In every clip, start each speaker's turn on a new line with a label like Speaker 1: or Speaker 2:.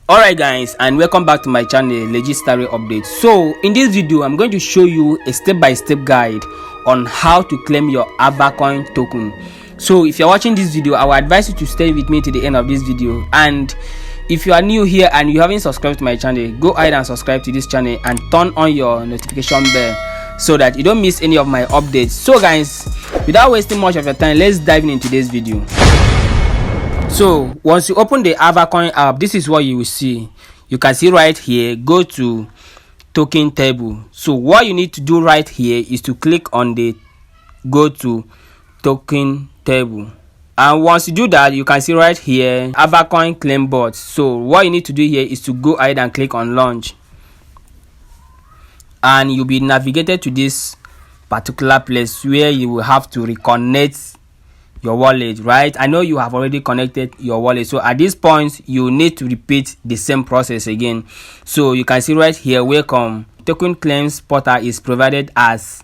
Speaker 1: Alright guys, and welcome back to my channel Legit Story Update. So in this video I'm going to show you a step-by-step guide on how to claim your Avacoin token. So if you're watching this video, I would advise you to stay with me to the end of this video. And if you are new here and you haven't subscribed to my channel, go ahead and subscribe to this channel and turn on your notification bell so that you don't miss any of my updates. So guys, without wasting much of your time, let's dive into this video. So once you open the Avacoin app, this is what you will see. You can see right here, go to token table. So what you need to do right here is to click on the go to token table. And once you do that, you can see right here Avacoin claim bot. So what you need to do here is to go ahead and click on launch, and you'll be navigated to this particular place where you will have to reconnect your wallet. Right, I know you have already connected your wallet, so at this point you need to repeat the same process again. So you can see right here, welcome token claims portal is provided as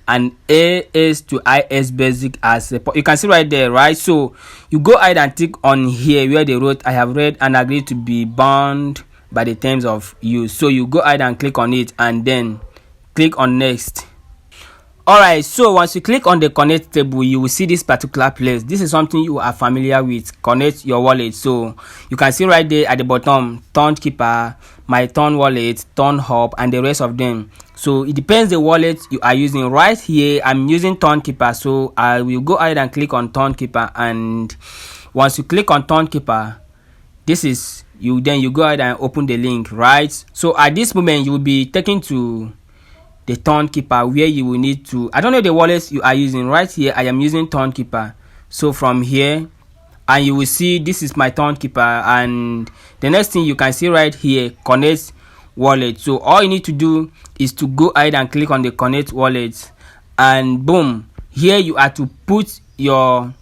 Speaker 1: an AS to IS basic as a, you can see right there, right? So you go ahead and click on here where they wrote I have read and agreed to be bound by the terms of use. So you go ahead and click on it and then click on next. Alright, so once you click on the connect table, you will see this particular place. This is something you are familiar with, connect your wallet. So you can see right there at the bottom, Ton Keeper, My Ton Wallet, Ton Hub, and the rest of them. So it depends the wallet you are using. Right here I'm using Ton Keeper, so I will go ahead and click on Ton Keeper. And once you click on Ton Keeper, this is you, then you go ahead and open the link, right? So at this moment you will be taken to the Ton Keeper where you will need to, I don't know the wallets you are using. Right here I am using Ton Keeper. So from here, and you will see this is my Ton Keeper, and the next thing you can see right here, connect wallet. So all you need to do is to go ahead and click on the connect wallet, and boom, here you are to put your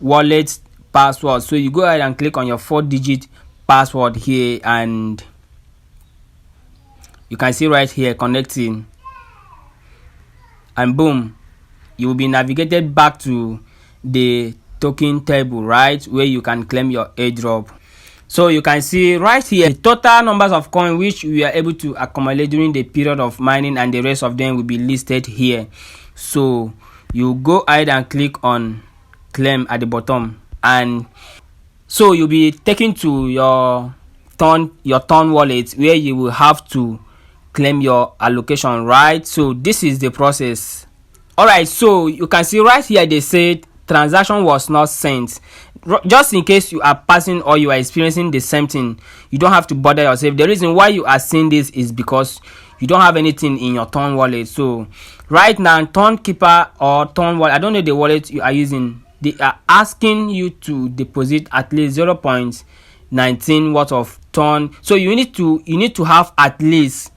Speaker 1: wallet password. So you go ahead and click on your 4-digit password here, and you can see right here connecting, and boom, you will be navigated back to the token table, right, where you can claim your airdrop. So you can see right here the total numbers of coin which we are able to accumulate during the period of mining, and the rest of them will be listed here. So you go ahead and click on claim at the bottom, and so you'll be taken to your Ton wallet where you will have to claim your allocation, right? So this is the process. Alright, so you can see right here they said transaction was not sent. Just in case you are passing or you are experiencing the same thing, you don't have to bother yourself. The reason why you are seeing this is because you don't have anything in your Ton wallet. So right now, Ton Keeper or Ton wallet, I don't know the wallet you are using, they are asking you to deposit at least 0.19 worth of Ton. So you need to have at least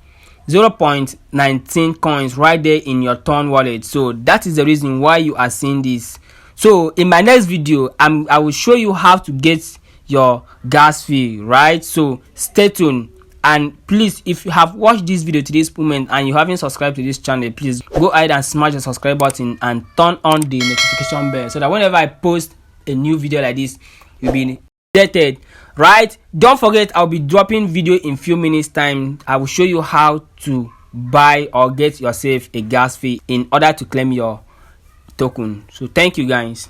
Speaker 1: 0.19 coins right there in your Ton wallet. So that is the reason why you are seeing this. So in my next video, I will show you how to get your gas fee, right? So stay tuned, and please, if you have watched this video to this moment and you haven't subscribed to this channel, please go ahead and smash the subscribe button and turn on the notification bell so that whenever I post a new video like this, you'll be updated, right? Don't forget, I'll be dropping video in few minutes time. I will show you how to buy or get yourself a gas fee in order to claim your token. So thank you guys.